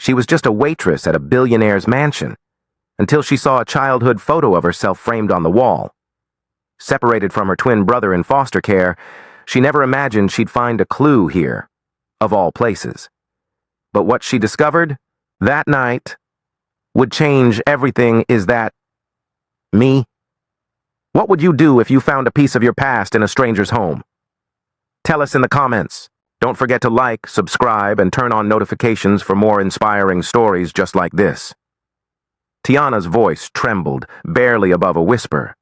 She was just a waitress at a billionaire's mansion, until she saw a childhood photo of herself framed on the wall. Separated from her twin brother in foster care, she never imagined she'd find a clue here, of all places. But what she discovered that night would change everything. Is that me? What would you do if you found a piece of your past in a stranger's home? Tell us in the comments. Don't forget to like, subscribe, and turn on notifications for more inspiring stories just like this. Tiana's voice trembled, barely above a whisper.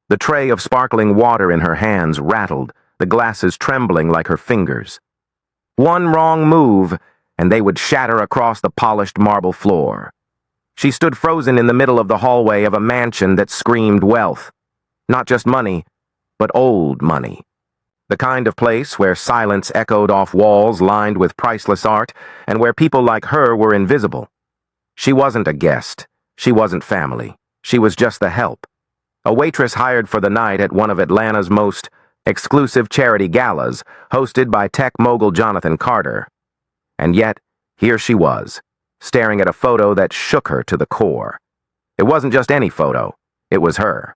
The tray of sparkling water in her hands rattled, the glasses trembling like her fingers. One wrong move, and they would shatter across the polished marble floor. She stood frozen in the middle of the hallway of a mansion that screamed wealth. Not just money, but old money. The kind of place where silence echoed off walls lined with priceless art, and where people like her were invisible. She wasn't a guest. She wasn't family. She was just the help. A waitress hired for the night at one of Atlanta's most exclusive charity galas, hosted by tech mogul Jonathan Carter. And yet, here she was, staring at a photo that shook her to the core. It wasn't just any photo. It was her.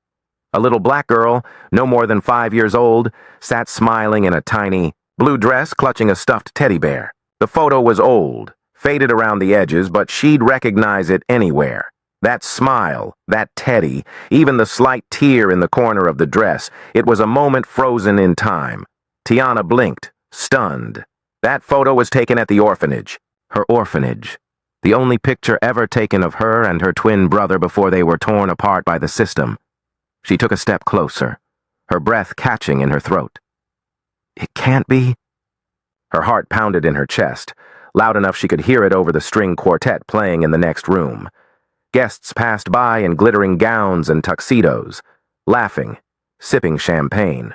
A little black girl, no more than 5 years old, sat smiling in a tiny blue dress clutching a stuffed teddy bear. The photo was old, faded around the edges, but she'd recognize it anywhere. That smile, that teddy, even the slight tear in the corner of the dress, it was a moment frozen in time. Tiana blinked, stunned. That photo was taken at the orphanage. Her orphanage. The only picture ever taken of her and her twin brother before they were torn apart by the system. She took a step closer, her breath catching in her throat. It can't be. Her heart pounded in her chest, loud enough she could hear it over the string quartet playing in the next room. Guests passed by in glittering gowns and tuxedos, laughing, sipping champagne.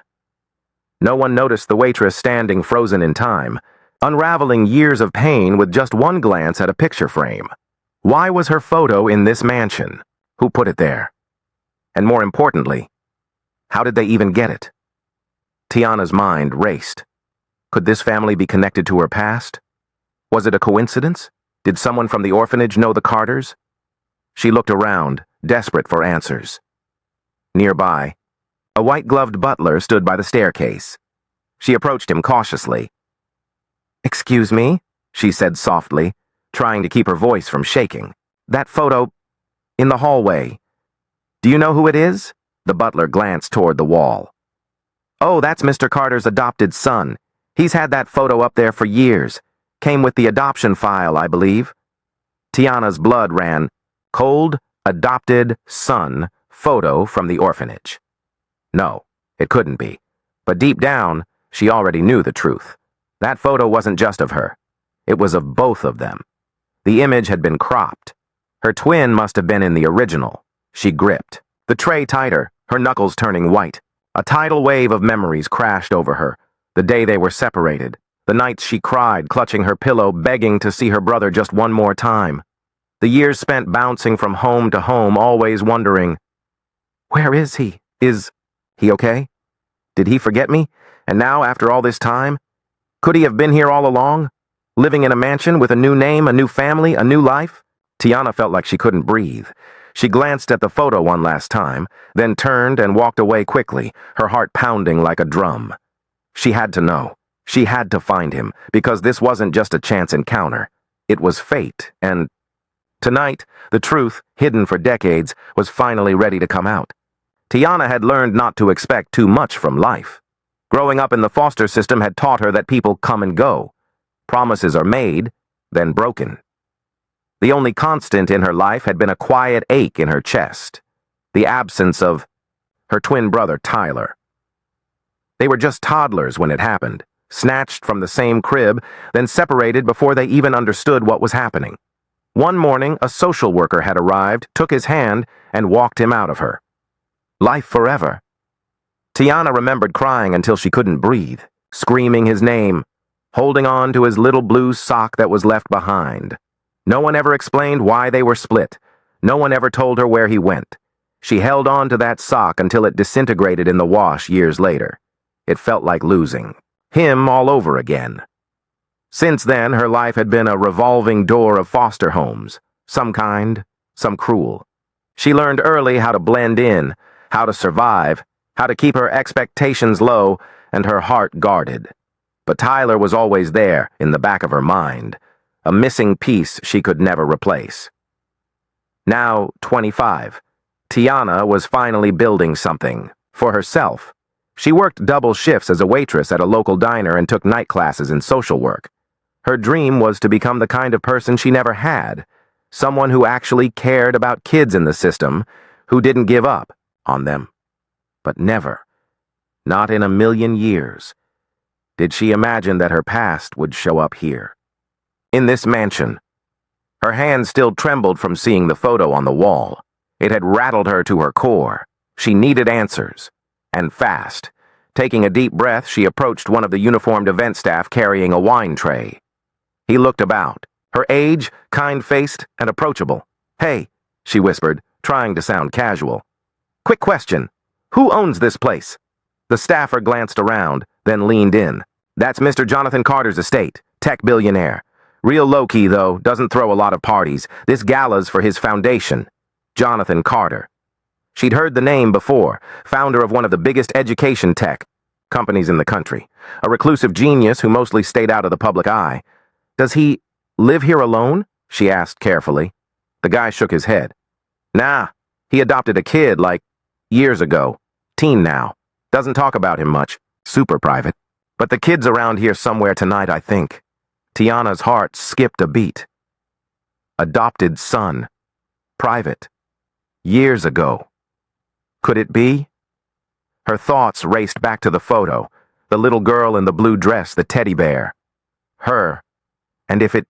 No one noticed the waitress standing frozen in time, unraveling years of pain with just one glance at a picture frame. Why was her photo in this mansion? Who put it there? And more importantly, how did they even get it? Tiana's mind raced. Could this family be connected to her past? Was it a coincidence? Did someone from the orphanage know the Carters? She looked around, desperate for answers. Nearby, a white-gloved butler stood by the staircase. She approached him cautiously. "Excuse me," she said softly, trying to keep her voice from shaking. "That photo in the hallway. Do you know who it is?" The butler glanced toward the wall. "Oh, that's Mr. Carter's adopted son. He's had that photo up there for years. Came with the adoption file, I believe." Tiana's blood ran. Cold, adopted son photo from the orphanage. No, it couldn't be. But deep down, she already knew the truth. That photo wasn't just of her. It was of both of them. The image had been cropped. Her twin must have been in the original. She gripped the tray tighter, her knuckles turning white. A tidal wave of memories crashed over her. The day they were separated. The nights she cried, clutching her pillow, begging to see her brother just one more time. The years spent bouncing from home to home, always wondering, where is he? Is he okay? Did he forget me? And now, after all this time, could he have been here all along? Living in a mansion with a new name, a new family, a new life? Tiana felt like she couldn't breathe. She glanced at the photo one last time, then turned and walked away quickly, her heart pounding like a drum. She had to know. She had to find him, because this wasn't just a chance encounter. It was fate, and tonight, the truth, hidden for decades, was finally ready to come out. Tiana had learned not to expect too much from life. Growing up in the foster system had taught her that people come and go. Promises are made, then broken. The only constant in her life had been a quiet ache in her chest, the absence of her twin brother, Tyler. They were just toddlers when it happened, snatched from the same crib, then separated before they even understood what was happening. One morning, a social worker had arrived, took his hand, and walked him out of her. Life forever. Tiana remembered crying until she couldn't breathe, screaming his name, holding on to his little blue sock that was left behind. No one ever explained why they were split. No one ever told her where he went. She held on to that sock until it disintegrated in the wash years later. It felt like losing him all over again. Since then, her life had been a revolving door of foster homes, some kind, some cruel. She learned early how to blend in, how to survive, how to keep her expectations low and her heart guarded. But Tyler was always there, in the back of her mind, a missing piece she could never replace. Now 25, Tiana was finally building something, for herself. She worked double shifts as a waitress at a local diner and took night classes in social work. Her dream was to become the kind of person she never had, someone who actually cared about kids in the system, who didn't give up on them. But never, not in a million years, did she imagine that her past would show up here, in this mansion. Her hands still trembled from seeing the photo on the wall. It had rattled her to her core. She needed answers, and fast. Taking a deep breath, she approached one of the uniformed event staff carrying a wine tray. He looked about, her age, kind-faced, and approachable. "Hey," she whispered, trying to sound casual. "Quick question. Who owns this place?" The staffer glanced around, then leaned in. "That's Mr. Jonathan Carter's estate, tech billionaire. Real low-key, though, doesn't throw a lot of parties. This gala's for his foundation. Jonathan Carter." She'd heard the name before, founder of one of the biggest education tech companies in the country. A reclusive genius who mostly stayed out of the public eye. "Does he live here alone?" she asked carefully. The guy shook his head. "Nah, he adopted a kid, like, years ago. Teen now. Doesn't talk about him much. Super private. But the kid's around here somewhere tonight, I think." Tiana's heart skipped a beat. Adopted son. Private. Years ago. Could it be? Her thoughts raced back to the photo, the little girl in the blue dress, the teddy bear. Her. And if it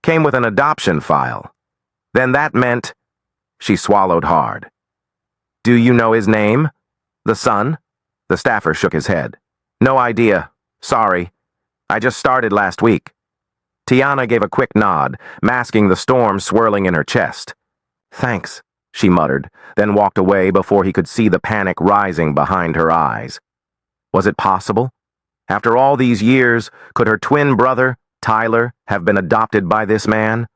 came with an adoption file, then that meant... She swallowed hard. "Do you know his name? The son?" The staffer shook his head. "No idea. Sorry. I just started last week." Tiana gave a quick nod, masking the storm swirling in her chest. "Thanks," she muttered, then walked away before he could see the panic rising behind her eyes. Was it possible? After all these years, could her twin brother, Tyler, have been adopted by this man?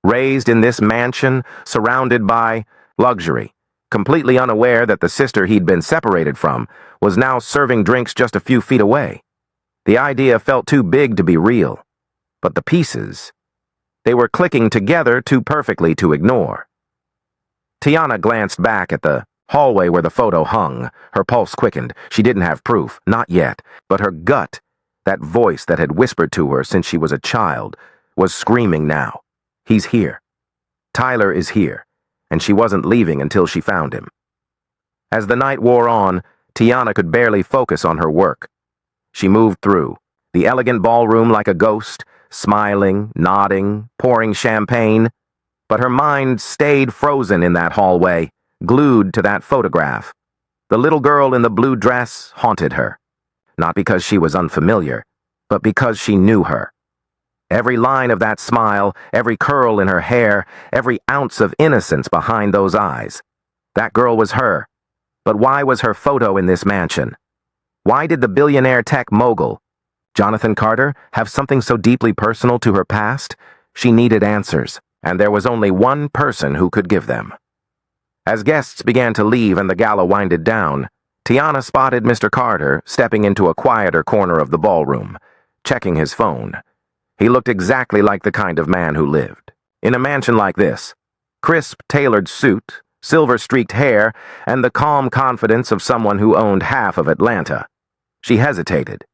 Raised in this mansion, surrounded by luxury, completely unaware that the sister he'd been separated from was now serving drinks just a few feet away. The idea felt too big to be real. But the pieces, they were clicking together too perfectly to ignore. Tiana glanced back at the hallway where the photo hung. Her pulse quickened. She didn't have proof, not yet, but her gut, that voice that had whispered to her since she was a child, was screaming now. He's here. Tyler is here, and she wasn't leaving until she found him. As the night wore on, Tiana could barely focus on her work. She moved through, the elegant ballroom like a ghost, smiling, nodding, pouring champagne, but her mind stayed frozen in that hallway, glued to that photograph. The little girl in the blue dress haunted her, not because she was unfamiliar, but because she knew her. Every line of that smile, every curl in her hair, every ounce of innocence behind those eyes. That girl was her. But why was her photo in this mansion? Why did the billionaire tech mogul, Jonathan Carter, have something so deeply personal to her past? She needed answers, and there was only one person who could give them. As guests began to leave and the gala winded down, Tiana spotted Mr. Carter stepping into a quieter corner of the ballroom, checking his phone. He looked exactly like the kind of man who lived in a mansion like this. Crisp, tailored suit, silver-streaked hair, and the calm confidence of someone who owned half of Atlanta. She hesitated.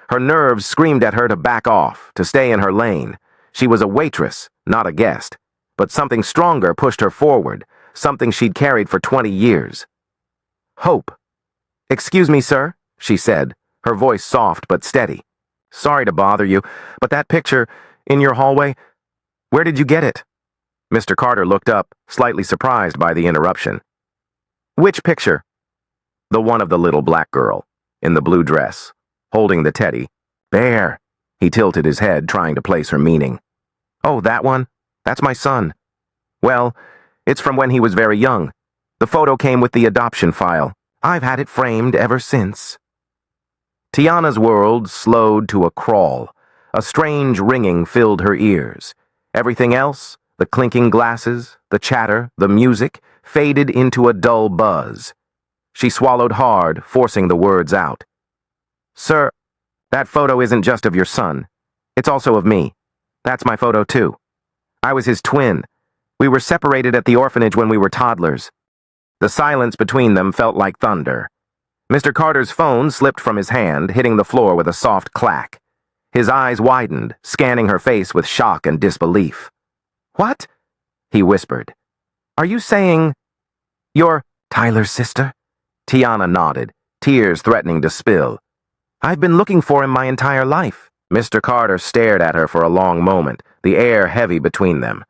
Her nerves screamed at her to back off, to stay in her lane. She was a waitress, not a guest. But something stronger pushed her forward, something she'd carried for 20 years. Hope. "Excuse me, sir," she said, her voice soft but steady. "Sorry to bother you, but that picture in your hallway, where did you get it?" Mr. Carter looked up, slightly surprised by the interruption. "Which picture?" "The one of the little black girl, in the blue dress, holding the teddy bear." He tilted his head, trying to place her meaning. "Oh, that one? That's my son. Well, it's from when he was very young. The photo came with the adoption file. I've had it framed ever since." Tiana's world slowed to a crawl, A strange ringing filled her ears. Everything else, the clinking glasses, the chatter, the music, faded into a dull buzz. She swallowed hard, forcing the words out. "Sir, that photo isn't just of your son. It's also of me. That's my photo, too. I was his twin. We were separated at the orphanage when we were toddlers." The silence between them felt like thunder. Mr. Carter's phone slipped from his hand, hitting the floor with a soft clack. His eyes widened, scanning her face with shock and disbelief. "What?" he whispered. "Are you saying you're Tyler's sister?" Tiana nodded, tears threatening to spill. "I've been looking for him my entire life." Mr. Carter stared at her for a long moment, the air heavy between them.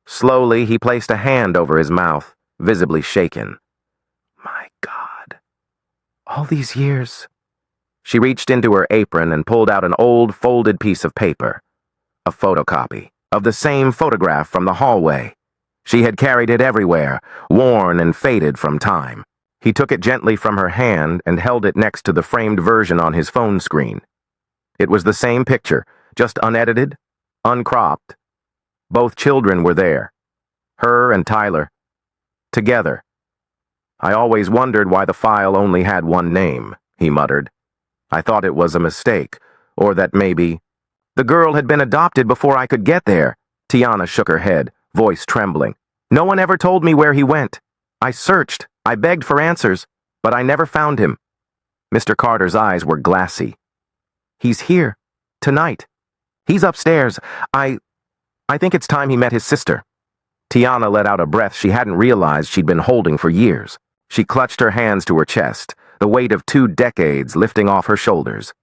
Slowly, he placed a hand over his mouth, visibly shaken. "My God. All these years." She reached into her apron and pulled out an old, folded piece of paper. A photocopy of the same photograph from the hallway. She had carried it everywhere, worn and faded from time. He took it gently from her hand and held it next to the framed version on his phone screen. It was the same picture, just unedited, uncropped. Both children were there. Her and Tyler. Together. "I always wondered why the file only had one name," he muttered. "I thought it was a mistake, or that maybe—" "The girl had been adopted before I could get there." Tiana shook her head, voice trembling. "No one ever told me where he went. I searched, I begged for answers, but I never found him." Mr. Carter's eyes were glassy. "He's here. Tonight. He's upstairs. I think it's time he met his sister." Tiana let out a breath she hadn't realized she'd been holding for years. She clutched her hands to her chest, the weight of 2 decades lifting off her shoulders.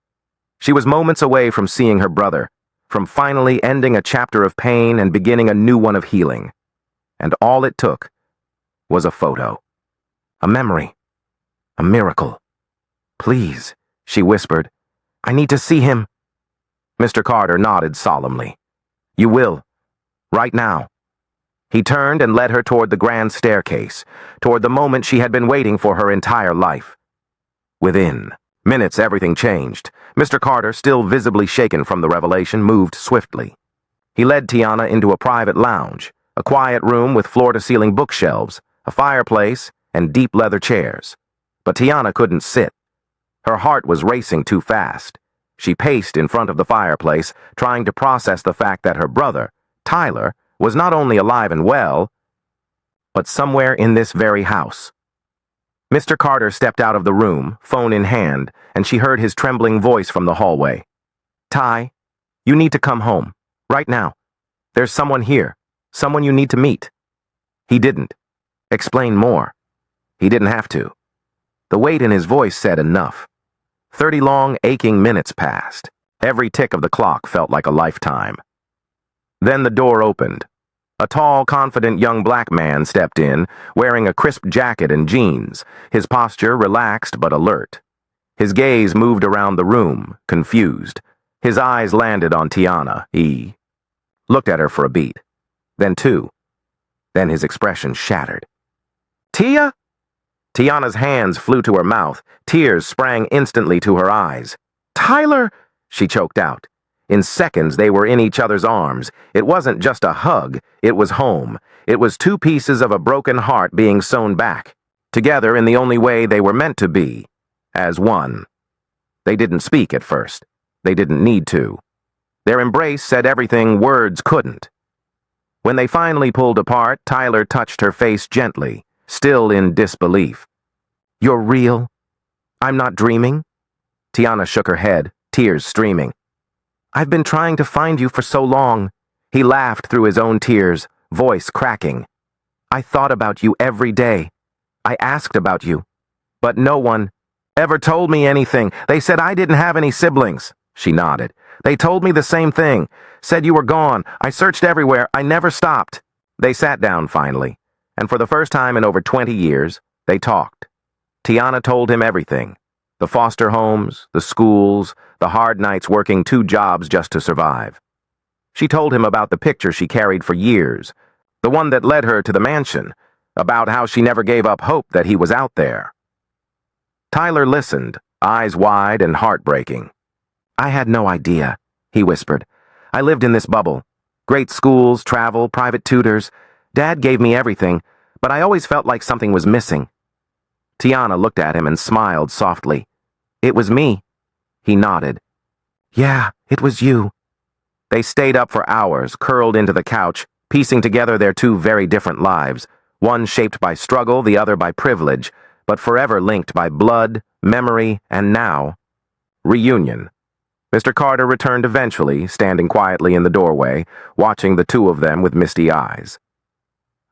She was moments away from seeing her brother, from finally ending a chapter of pain and beginning a new one of healing. And all it took was a photo. A memory. A miracle. "Please," she whispered. "I need to see him." Mr. Carter nodded solemnly. "You will. Right now." He turned and led her toward the grand staircase, toward the moment she had been waiting for her entire life. Within minutes, everything changed. Mr. Carter, still visibly shaken from the revelation, moved swiftly. He led Tiana into a private lounge, a quiet room with floor-to-ceiling bookshelves, a fireplace, and deep leather chairs. But Tiana couldn't sit. Her heart was racing too fast. She paced in front of the fireplace, trying to process the fact that her brother, Tyler, was not only alive and well, but somewhere in this very house. Mr. Carter stepped out of the room, phone in hand, and she heard his trembling voice from the hallway. "Ty, you need to come home. Right now. There's someone here. Someone you need to meet." He didn't. Explain more. He didn't have to. The weight in his voice said enough. 30 long, aching minutes passed. Every tick of the clock felt like a lifetime. Then the door opened. A tall, confident young black man stepped in, wearing a crisp jacket and jeans, his posture relaxed but alert. His gaze moved around the room, confused. His eyes landed on Tiana. He looked at her for a beat. Then 2. Then his expression shattered. "Tia?" Tiana's hands flew to her mouth. Tears sprang instantly to her eyes. "Tyler!" she choked out. In seconds, they were in each other's arms. It wasn't just a hug. It was home. It was 2 pieces of a broken heart being sewn back, together in the only way they were meant to be, as one. They didn't speak at first. They didn't need to. Their embrace said everything words couldn't. When they finally pulled apart, Tyler touched her face gently, still in disbelief. "You're real? I'm not dreaming?" Tiana shook her head, tears streaming. "I've been trying to find you for so long." He laughed through his own tears, voice cracking. "I thought about you every day. I asked about you. But no one ever told me anything. They said I didn't have any siblings." She nodded. "They told me the same thing. Said you were gone. I searched everywhere. I never stopped." They sat down finally, and for the first time in over 20 years, they talked. Tiana told him everything. The foster homes, the schools, the hard nights working 2 jobs just to survive. She told him about the picture she carried for years, the one that led her to the mansion, about how she never gave up hope that he was out there. Tyler listened, eyes wide and heartbreaking. "I had no idea," he whispered. "I lived in this bubble. Great schools, travel, private tutors. Dad gave me everything, but I always felt like something was missing." Tiana looked at him and smiled softly. "It was me." He nodded. "Yeah, it was you." They stayed up for hours, curled into the couch, piecing together their two very different lives, one shaped by struggle, the other by privilege, but forever linked by blood, memory, and now, reunion. Mr. Carter returned eventually, standing quietly in the doorway, watching the two of them with misty eyes.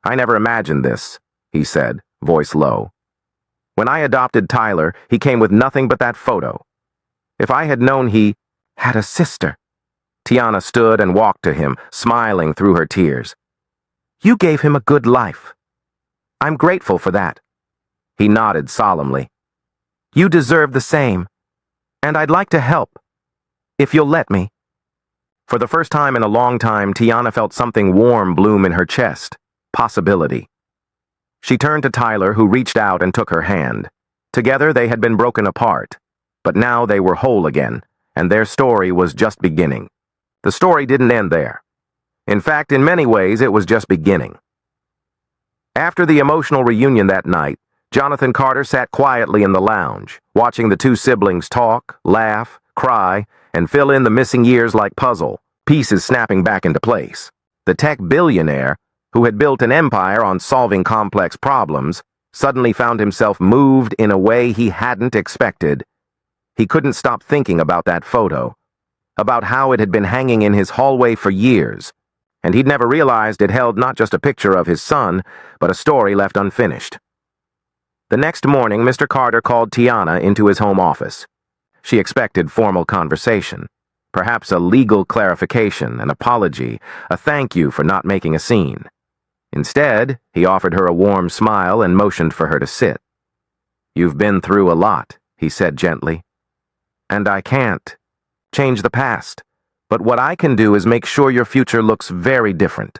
"I never imagined this," he said, voice low. "When I adopted Tyler, he came with nothing but that photo. If I had known he had a sister." Tiana stood and walked to him, smiling through her tears. "You gave him a good life. I'm grateful for that." He nodded solemnly. "You deserve the same. And I'd like to help, if you'll let me." For the first time in a long time, Tiana felt something warm bloom in her chest. Possibility. She turned to Tyler, who reached out and took her hand. Together they had been broken apart, but now they were whole again, and their story was just beginning. The story didn't end there. In fact, in many ways, it was just beginning. After the emotional reunion that night, Jonathan Carter sat quietly in the lounge, watching the two siblings talk, laugh, cry, and fill in the missing years like puzzle, pieces snapping back into place. The tech billionaire, who had built an empire on solving complex problems, suddenly found himself moved in a way he hadn't expected. He couldn't stop thinking about that photo, about how it had been hanging in his hallway for years, and he'd never realized it held not just a picture of his son, but a story left unfinished. The next morning, Mr. Carter called Tiana into his home office. She expected formal conversation, perhaps a legal clarification, an apology, a thank you for not making a scene. Instead, he offered her a warm smile and motioned for her to sit. "You've been through a lot," he said gently. "And I can't change the past, but what I can do is make sure your future looks very different."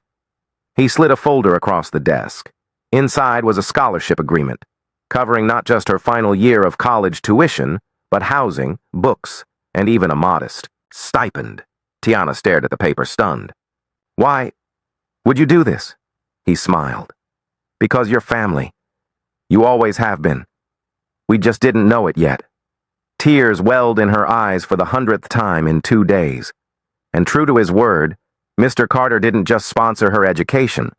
He slid a folder across the desk. Inside was a scholarship agreement, covering not just her final year of college tuition, but housing, books, and even a modest stipend. Tiana stared at the paper, stunned. "Why would you do this?" He smiled. "Because you're family. You always have been. We just didn't know it yet." Tears welled in her eyes for the 100th time in 2 days. And true to his word, Mr. Carter didn't just sponsor her education.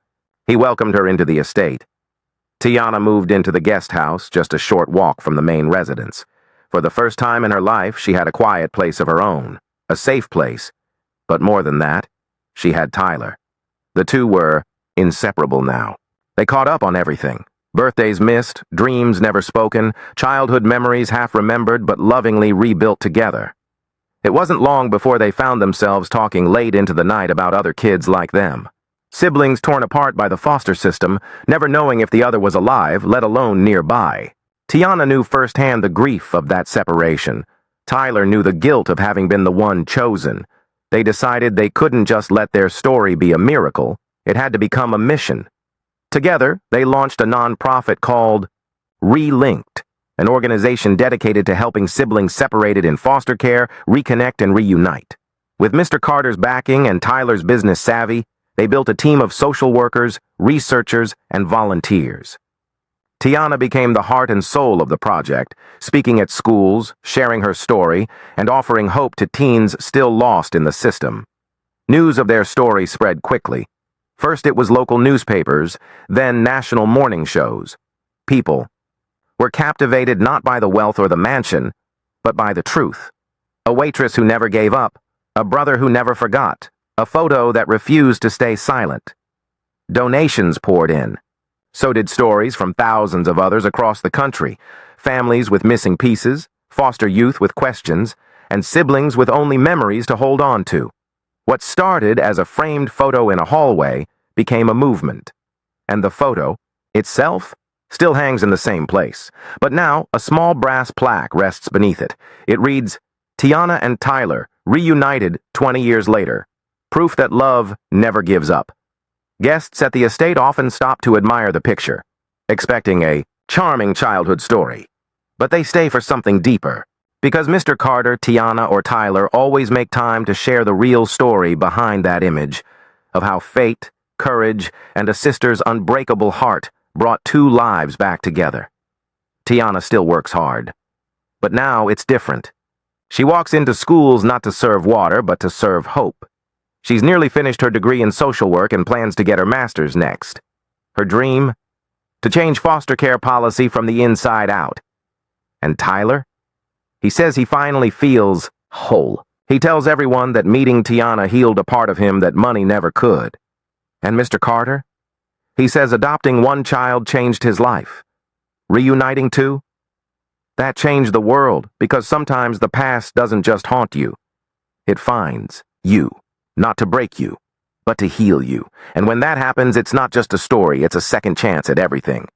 He welcomed her into the estate. Tiana moved into the guest house, just a short walk from the main residence. For the first time in her life, she had a quiet place of her own, a safe place. But more than that, she had Tyler. The two were inseparable now. They caught up on everything. Birthdays missed, dreams never spoken, childhood memories half remembered but lovingly rebuilt together. It wasn't long before they found themselves talking late into the night about other kids like them. Siblings torn apart by the foster system, never knowing if the other was alive, let alone nearby. Tiana knew firsthand the grief of that separation. Tyler knew the guilt of having been the one chosen. They decided they couldn't just let their story be a miracle. It had to become a mission. Together, they launched a nonprofit called Relinked, an organization dedicated to helping siblings separated in foster care reconnect and reunite. With Mr. Carter's backing and Tyler's business savvy, they built a team of social workers, researchers, and volunteers. Tiana became the heart and soul of the project, speaking at schools, sharing her story, and offering hope to teens still lost in the system. News of their story spread quickly. First it was local newspapers, then national morning shows. People were captivated not by the wealth or the mansion, but by the truth. A waitress who never gave up, a brother who never forgot, a photo that refused to stay silent. Donations poured in. So did stories from thousands of others across the country, families with missing pieces, foster youth with questions, and siblings with only memories to hold on to. What started as a framed photo in a hallway became a movement. And the photo, itself, still hangs in the same place. But now, a small brass plaque rests beneath it. It reads, "Tiana and Tyler, reunited 20 years later. Proof that love never gives up." Guests at the estate often stop to admire the picture, expecting a charming childhood story. But they stay for something deeper. Because Mr. Carter, Tiana, or Tyler always make time to share the real story behind that image of how fate, courage, and a sister's unbreakable heart brought two lives back together. Tiana still works hard. But now it's different. She walks into schools not to serve water, but to serve hope. She's nearly finished her degree in social work and plans to get her master's next. Her dream? To change foster care policy from the inside out. And Tyler? He says he finally feels whole. He tells everyone that meeting Tiana healed a part of him that money never could. And Mr. Carter? He says adopting one child changed his life. Reuniting two? That changed the world, because sometimes the past doesn't just haunt you. It finds you, not to break you, but to heal you. And when that happens, it's not just a story, it's a second chance at everything.